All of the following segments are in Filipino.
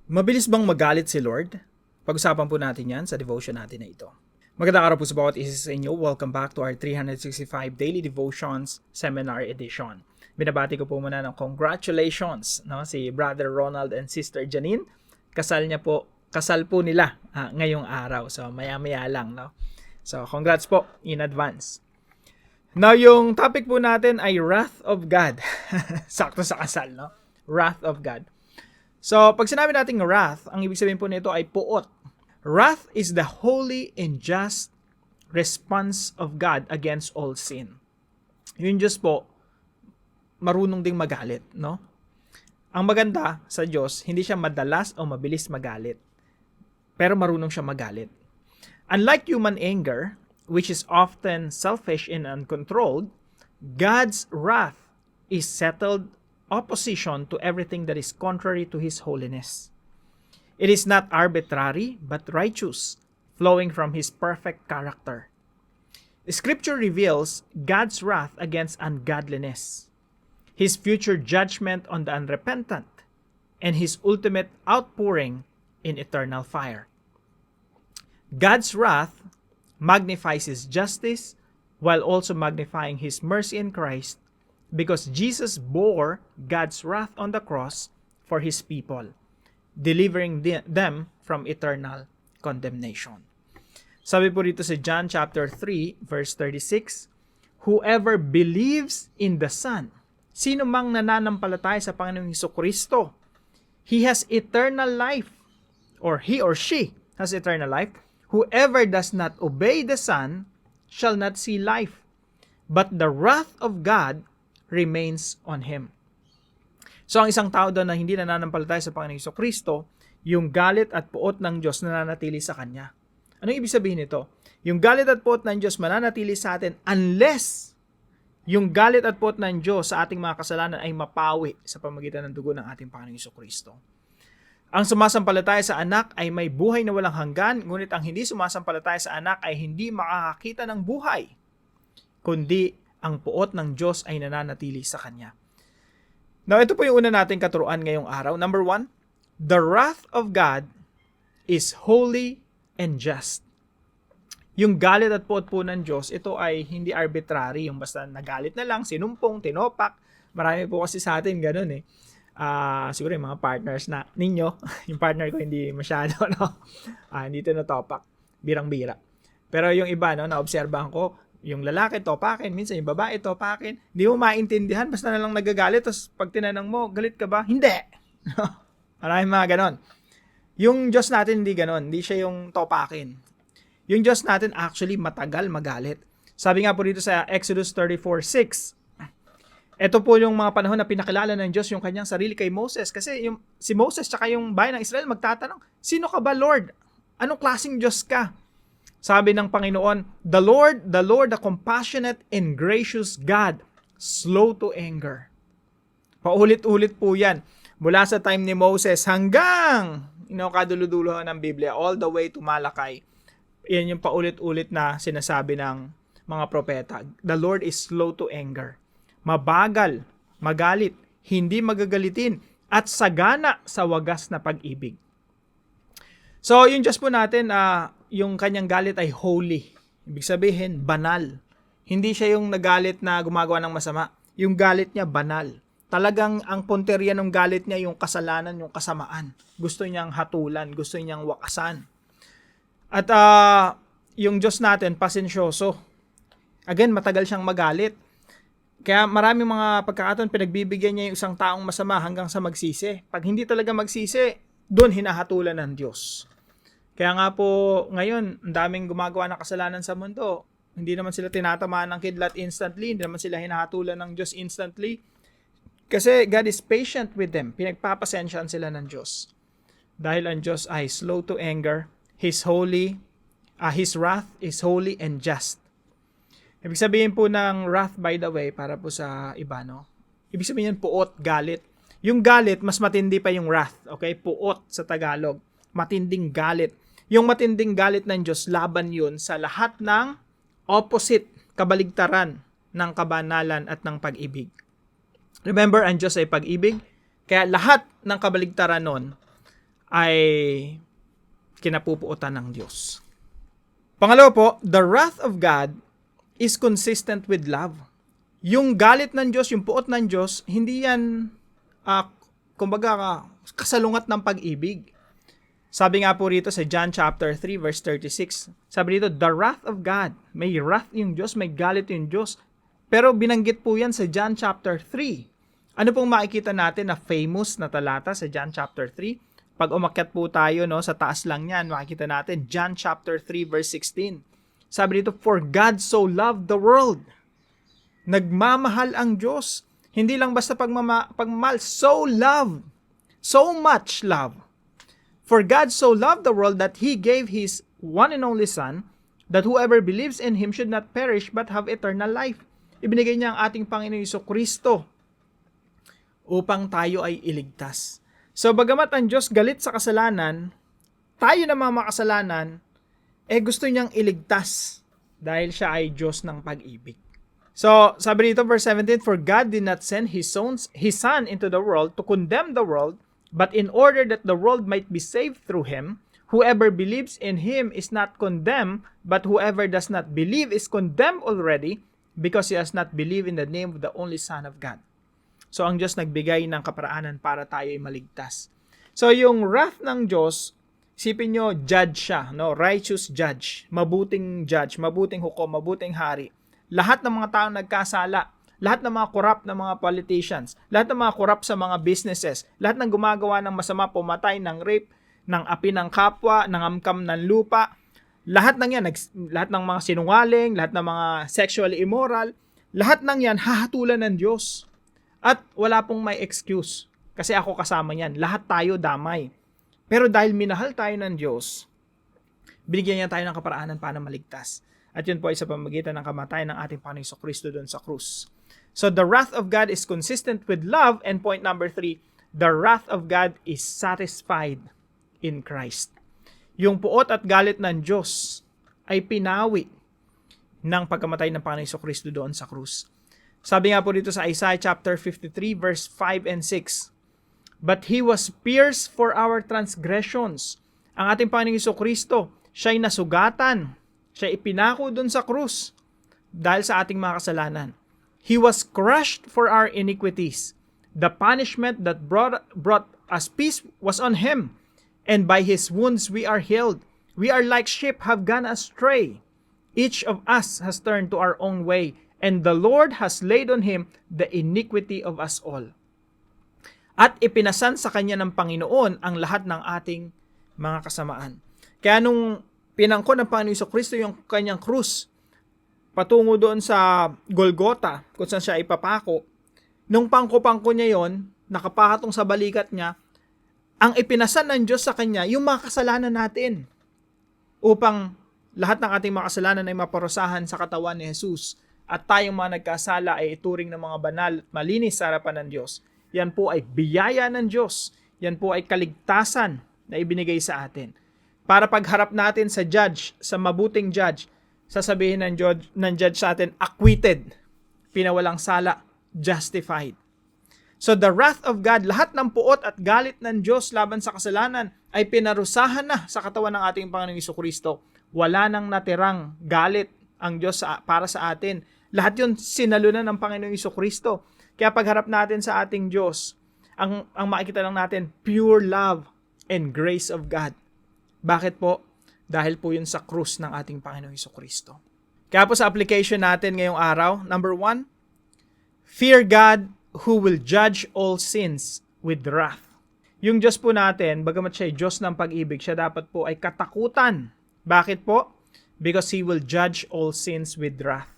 Mabilis bang magalit si Lord? Pag-usapan po natin yan sa devotion natin na ito. Magandang araw po sa bawat isa sa inyo. Welcome back to our 365 Daily Devotions Seminar Edition. Binabati ko po muna ng congratulations si Brother Ronald and Sister Janine. Kasal po nila ngayong araw. So maya-maya lang. No? So congrats po in advance. Now yung topic po natin ay Wrath of God. Sakto sa kasal, no? Wrath of God. So, pag sinabi nating wrath, ang ibig sabihin po nito ay puot. Wrath is the holy and just response of God against all sin. Yung Diyos po, marunong ding magalit, no? Ang maganda sa Diyos, hindi siya madalas o mabilis magalit. Pero marunong siya magalit. Unlike human anger, which is often selfish and uncontrolled, God's wrath is settled opposition to everything that is contrary to His holiness. It is not arbitrary, but righteous, flowing from His perfect character. Scripture reveals God's wrath against ungodliness, His future judgment on the unrepentant, and His ultimate outpouring in eternal fire. God's wrath magnifies His justice while also magnifying His mercy in Christ, because Jesus bore God's wrath on the cross for His people, delivering them from eternal condemnation. Sabi po dito sa John chapter 3, verse 36, whoever believes in the Son, sino mang nananampalataya sa Panginoong Hesukristo, he has eternal life, or he or she has eternal life. Whoever does not obey the Son shall not see life, but the wrath of God remains on him. So ang isang tao daw na hindi nananampalataya sa Panginoong Hesukristo, yung galit at puot ng Diyos nananatili sa kanya. Anong ibig sabihin nito? Yung galit at puot ng Diyos mananatili sa atin unless yung galit at puot ng Diyos sa ating mga kasalanan ay mapawi sa pamamagitan ng dugo ng ating Panginoong Hesukristo. Ang sumasampalataya sa anak ay may buhay na walang hanggan, ngunit ang hindi sumasampalataya sa anak ay hindi makakakita ng buhay, kundi ang puot ng Diyos ay nananatili sa Kanya. Now, ito po yung una nating katuruan ngayong araw. Number 1, the wrath of God is holy and just. Yung galit at puot po ng Diyos, ito ay hindi arbitrary, yung basta nagalit na lang, sinumpong, tinopak. Marami po kasi sa atin ganun eh. Siguro yung mga partners na ninyo, yung partner ko hindi masyado, no? Hindi tinatopak, birang-bira. Pero yung iba, no, naobserbahan ko, yung lalaki topakin, minsan yung babae topakin, hindi mo maintindihan, basta na lang nagagalit, tapos pag tinanong mo, galit ka ba? Hindi! Maraming mga ganon. Yung Diyos natin hindi ganon, hindi siya yung topakin. Yung Diyos natin actually matagal magalit. Sabi nga po dito sa Exodus 34:6, ito po yung mga panahon na pinakilala ng Diyos yung kanyang sarili kay Moses. Kasi si Moses tsaka yung bayan ng Israel magtatanong, sino ka ba Lord? Anong klaseng Diyos ka? Sabi ng Panginoon, the Lord, the compassionate and gracious God, slow to anger. Paulit-ulit po yan. Mula sa time ni Moses hanggang kaduludulo ng Biblia, all the way to Malakay. Yan yung paulit-ulit na sinasabi ng mga propeta. The Lord is slow to anger. Mabagal, magalit, hindi magagalitin, at sagana sa wagas na pag-ibig. So, yung Diyos po natin, yung kanyang galit ay holy. Ibig sabihin, banal. Hindi siya yung nagalit na gumagawa ng masama. Yung galit niya, banal. Talagang ang punteriya ng galit niya, yung kasalanan, yung kasamaan. Gusto niyang hatulan, gusto niyang wakasan. At yung Diyos natin, pasensyoso. Again, matagal siyang magalit. Kaya maraming mga pagkakataon, pinagbibigyan niya yung isang taong masama hanggang sa magsisi. Pag hindi talaga magsisi, doon hinahatulan ng Diyos. Kaya nga po, ngayon, ang daming gumagawa ng kasalanan sa mundo. Hindi naman sila tinatamaan ng kidlat instantly, hindi naman sila hinahatulan ng Diyos instantly. Kasi God is patient with them. Pinagpapasensyaan sila ng Diyos. Dahil ang Diyos ay slow to anger, His wrath is holy and just. Ibig sabihin po ng wrath, by the way, para po sa iba, no? Ibig sabihin yan, puot, galit. Yung galit, mas matindi pa yung wrath. Okay? Puot sa Tagalog. Matinding galit. Yung matinding galit ng Diyos, laban yun sa lahat ng opposite, kabaligtaran ng kabanalan at ng pag-ibig. Remember, ang Diyos ay pag-ibig. Kaya lahat ng kabaligtaran nun ay kinapupuotan ng Diyos. Pangalawa po, the wrath of God is consistent with love. Yung galit ng Diyos, yung puot ng Diyos, hindi yan, kumbaga, kasalungat ng pag-ibig. Sabi nga po rito sa John chapter 3 verse 36, sabi dito, the wrath of God. May wrath yung Diyos, may galit yung Diyos. Pero binanggit po yan sa John chapter 3. Ano pong makikita natin na famous na talata sa John chapter 3? Pag umakyat po tayo sa taas lang yan, makikita natin John chapter 3 verse 16. Sabi dito, for God so loved the world. Nagmamahal ang Diyos. Hindi lang basta pagmamahal, so love. So much love. For God so loved the world that He gave His one and only Son, that whoever believes in Him should not perish but have eternal life. Ibinigay niya ang ating Panginoong Jesucristo upang tayo ay iligtas. So bagamat ang Diyos galit sa kasalanan, tayo na mga makasalanan, gusto niyang iligtas dahil siya ay Diyos ng pag-ibig. So sabi dito verse 17, for God did not send His Son into the world to condemn the world, but in order that the world might be saved through Him. Whoever believes in Him is not condemned, but whoever does not believe is condemned already, because he has not believed in the name of the only Son of God. So ang Diyos nagbigay ng kaparaanan para tayo ay maligtas. So yung wrath ng Diyos, isipin nyo, judge siya, righteous judge, mabuting hukom, mabuting hari. Lahat ng mga taong nagkasala, lahat ng mga corrupt na mga politicians, lahat ng mga corrupt sa mga businesses, lahat ng gumagawa ng masama, pumatay, ng rape, ng api ng kapwa, ng amkam ng lupa, lahat ng yan, lahat ng mga sinungaling, lahat ng mga sexually immoral, lahat ng yan hahatulan ng Diyos. At wala pong may excuse. Kasi ako kasama yan. Lahat tayo damay. Pero dahil minahal tayo ng Diyos, binigyan niya tayo ng kaparaanan para maligtas. At yun po ay sa pamamagitan ng kamatayan ng ating Panginoong Jesucristo doon sa krus. So the wrath of God is consistent with love. And point number 3, the wrath of God is satisfied in Christ. Yung puot at galit ng Diyos ay pinawi ng pagkamatay ng Panginoong Jesucristo doon sa krus. Sabi nga po dito sa Isaiah chapter 53 verse 5 and 6, but He was pierced for our transgressions. Ang ating Panginoong Jesucristo, siya'y nasugatan, siya ipinako doon sa krus dahil sa ating mga kasalanan. He was crushed for our iniquities. The punishment that brought us peace was on Him, and by His wounds we are healed. We are like sheep have gone astray. Each of us has turned to our own way, and the Lord has laid on Him the iniquity of us all. At ipinasan sa Kanya ng Panginoon ang lahat ng ating mga kasamaan. Kaya nung pinangko ng Panginoon Jesucristo yung Kanyang krus, patungo doon sa Golgota, kung saan siya ipapako, nung pangko-pangko niya yon, nakapakatong sa balikat niya, ang ipinasan ng Diyos sa Kanya, yung mga kasalanan natin, upang lahat ng ating mga kasalanan ay maparusahan sa katawan ni Jesus, at tayong mga nagkasala ay ituring ng mga banal at malinis sa harapan ng Diyos. Yan po ay biyaya ng Diyos. Yan po ay kaligtasan na ibinigay sa atin. Para pagharap natin sa judge, sa mabuting judge, sasabihin ng judge sa atin, acquitted, pinawalang sala, justified. So the wrath of God, lahat ng puot at galit ng Diyos laban sa kasalanan ay pinarusahan na sa katawan ng ating Panginoong Jesucristo. Wala nang natirang galit ang Diyos para sa atin. Lahat yun sinalunan ng Panginoong Jesucristo. Kaya pagharap natin sa ating Diyos, ang makikita lang natin, pure love and grace of God. Bakit po? Dahil po yun sa krus ng ating Panginoong Jesucristo. Kaya po sa application natin ngayong araw, number 1, fear God who will judge all sins with wrath. Yung Diyos po natin, bagamat siya ay Diyos ng pag-ibig, siya dapat po ay katakutan. Bakit po? Because He will judge all sins with wrath.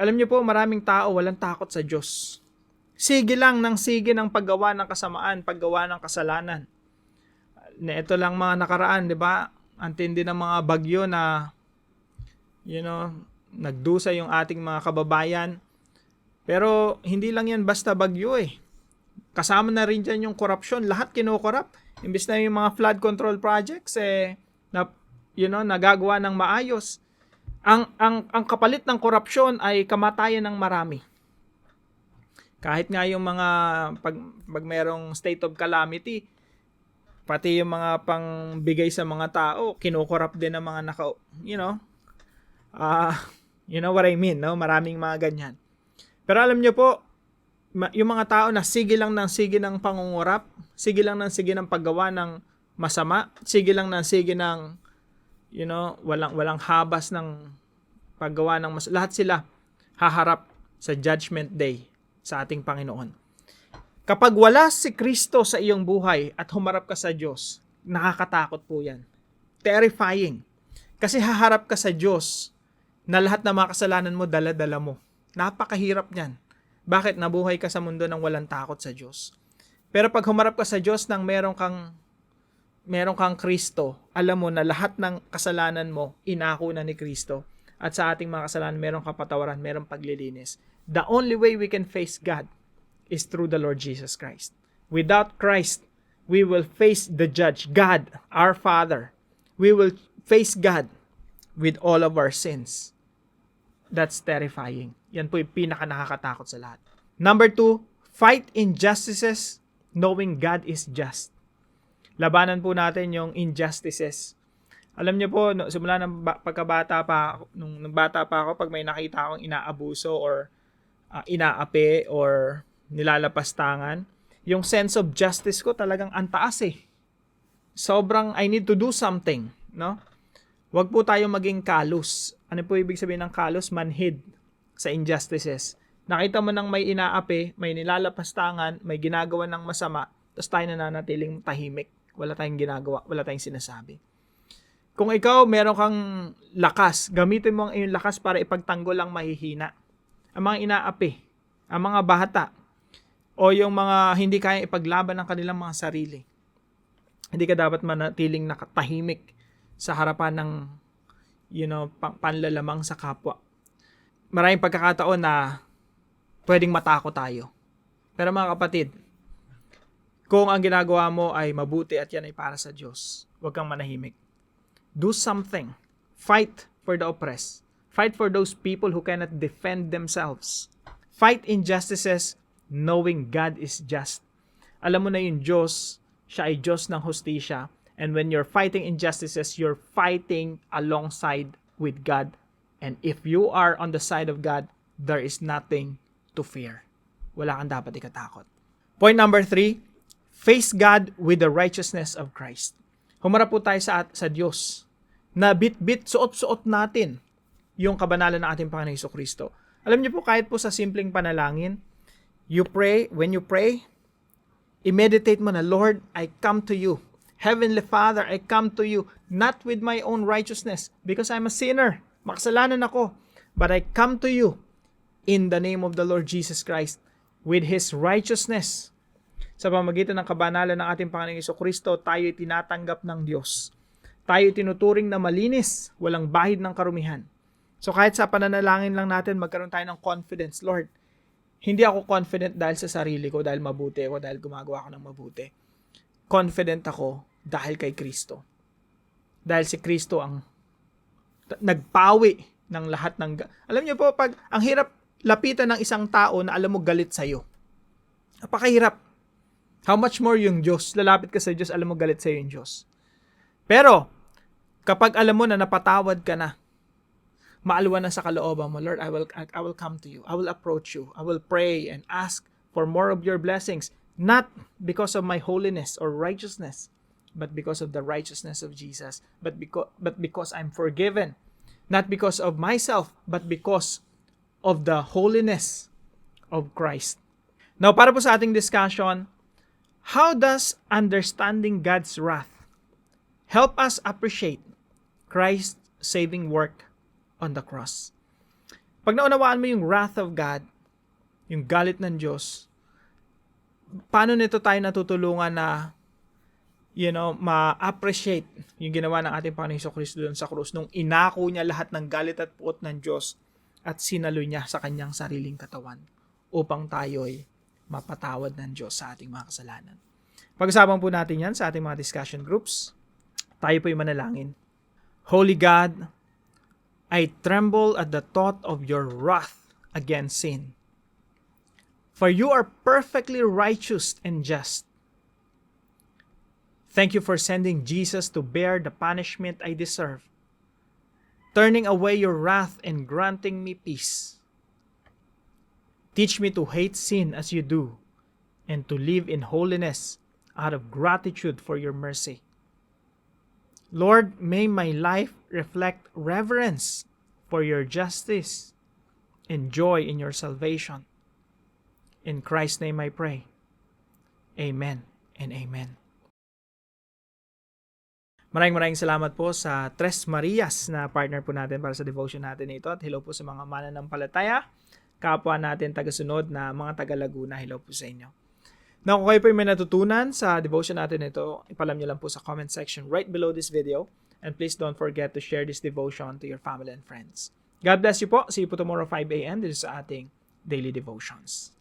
Alam niyo po, maraming tao walang takot sa Diyos. Sige lang ng sige ng paggawa ng kasamaan, paggawa ng kasalanan. Ito lang mga nakaraan, di ba? Ang tindi ng mga bagyo na, nagdusa yung ating mga kababayan. Pero hindi lang yan basta bagyo eh. Kasama na rin dyan yung korupsyon. Lahat kinokorrupt. Imbis na yung mga flood control projects, nagagawa ng maayos. Ang kapalit ng korupsyon ay kamatayan ng marami. Kahit nga yung mga pag merong state of calamity, Pati yung mga pangbigay sa mga tao, kinukorap din ng mga uh, you know what I mean, no? Maraming mga ganyan. Pero alam nyo po, yung mga tao na sige lang ng pangungurap, sige lang ng paggawa ng masama, sige lang ng walang habas ng paggawa ng lahat sila haharap sa judgment day sa ating Panginoon. Kapag wala si Kristo sa iyong buhay at humarap ka sa Diyos, nakakatakot po yan. Terrifying. Kasi haharap ka sa Diyos na lahat ng mga kasalanan mo, dala-dala mo. Napakahirap niyan. Bakit? Nabuhay ka sa mundo ng walang takot sa Diyos. Pero pag humarap ka sa Diyos nang meron kang Kristo, alam mo na lahat ng kasalanan mo, inako na ni Kristo. At sa ating mga kasalanan, merong kapatawaran, merong paglilinis. The only way we can face God is through the Lord Jesus Christ. Without Christ, we will face the judge, God, our Father. We will face God with all of our sins. That's terrifying. Yan po yung pinaka-nakakatakot sa lahat. Number 2, fight injustices knowing God is just. Labanan po natin yung injustices. Alam niyo po, simula ng pagkabata pa, nung bata pa ako, pag may nakita akong inaabuso or inaapi or nilalapastangan, yung sense of justice ko talagang antaas eh. Sobrang I need to do something, no? Huwag po tayo maging kalus. Ano po ibig sabihin ng kalus? Manhid sa injustices. Nakita mo nang may inaapi, may nilalapastangan, may ginagawa ng masama, tapos tayo nananatiling tahimik. Wala tayong ginagawa, wala tayong sinasabi. Kung ikaw meron kang lakas, gamitin mo ang iyong lakas para ipagtanggol ang mahihina. Ang mga inaapi, ang mga bata, o yung mga hindi kayang ipaglaban ng kanilang mga sarili. Hindi ka dapat manatiling nakatahimik sa harapan ng panlalamang sa kapwa. Maraming pagkakataon na pwedeng matakot tayo. Pero mga kapatid, kung ang ginagawa mo ay mabuti at yan ay para sa Diyos, huwag kang manahimik. Do something. Fight for the oppressed. Fight for those people who cannot defend themselves. Fight injustices knowing God is just. Alam mo na yung Diyos, siya ay Diyos ng hustisya. And when you're fighting injustices, you're fighting alongside with God. And if you are on the side of God, there is nothing to fear. Wala kang dapat ikatakot. Point number 3, face God with the righteousness of Christ. Humarap po tayo sa Diyos na bit-bit, suot-suot natin yung kabanalan ng ating Panginoon Jesucristo. Alam niyo po, kahit po sa simpleng panalangin, when you pray, i-meditate mo na, Lord, I come to you. Heavenly Father, I come to you, not with my own righteousness, because I'm a sinner. Makasalanan ako. But I come to you in the name of the Lord Jesus Christ with His righteousness. Sa pamamagitan ng kabanalan ng ating Panginoong Jesucristo, tayo tinatanggap ng Diyos. Tayo tinuturing na malinis, walang bahid ng karumihan. So kahit sa pananalangin lang natin, magkaroon tayo ng confidence. Lord, hindi ako confident dahil sa sarili ko, dahil mabuti ako, dahil gumagawa ako ng mabuti. Confident ako dahil kay Kristo. Dahil si Kristo ang nagpawi ng lahat ng... Alam niyo po, pag ang hirap lapitan ng isang tao na alam mo galit sa'yo. Napakahirap. How much more yung Diyos? Lalapit ka sa Diyos, alam mo galit sa'yo yung Diyos. Pero, kapag alam mo na napatawad ka na, maalwan na sa kalooban mo, Lord, I will come to you. I will approach you. I will pray and ask for more of your blessings. Not because of my holiness or righteousness, but because of the righteousness of Jesus. But because I'm forgiven. Not because of myself, but because of the holiness of Christ. Now, para po sa ating discussion, how does understanding God's wrath help us appreciate Christ's saving work on the cross? Pag naunawaan mo yung wrath of God, yung galit ng Diyos, paano nito tayo natutulungan na ma-appreciate yung ginawa ng ating Panginoon Jesucristo doon sa krus nung inako niya lahat ng galit at puot ng Diyos at sinaloy niya sa kanyang sariling katawan upang tayo'y mapatawad ng Diyos sa ating mga kasalanan. Pag-usapan po natin yan sa ating mga discussion groups. Tayo po'y manalangin. Holy God, I tremble at the thought of your wrath against sin. For you are perfectly righteous and just. Thank you for sending Jesus to bear the punishment I deserve, turning away your wrath and granting me peace. Teach me to hate sin as you do, and to live in holiness out of gratitude for your mercy. Lord, may my life reflect reverence for your justice and joy in your salvation. In Christ's name I pray. Amen and amen. Maraming salamat po sa Tres Marias na partner po natin para sa devotion natin ito. At hello po sa mga mananampalataya, kapwa natin tagasunod na mga taga-Laguna. Hello po sa inyo. Now, kung kayo po may natutunan sa devotion natin ito, ipalam nyo lang po sa comment section right below this video. And please don't forget to share this devotion to your family and friends. God bless you po. See you po tomorrow 5 a.m. This is sa ating Daily Devotions.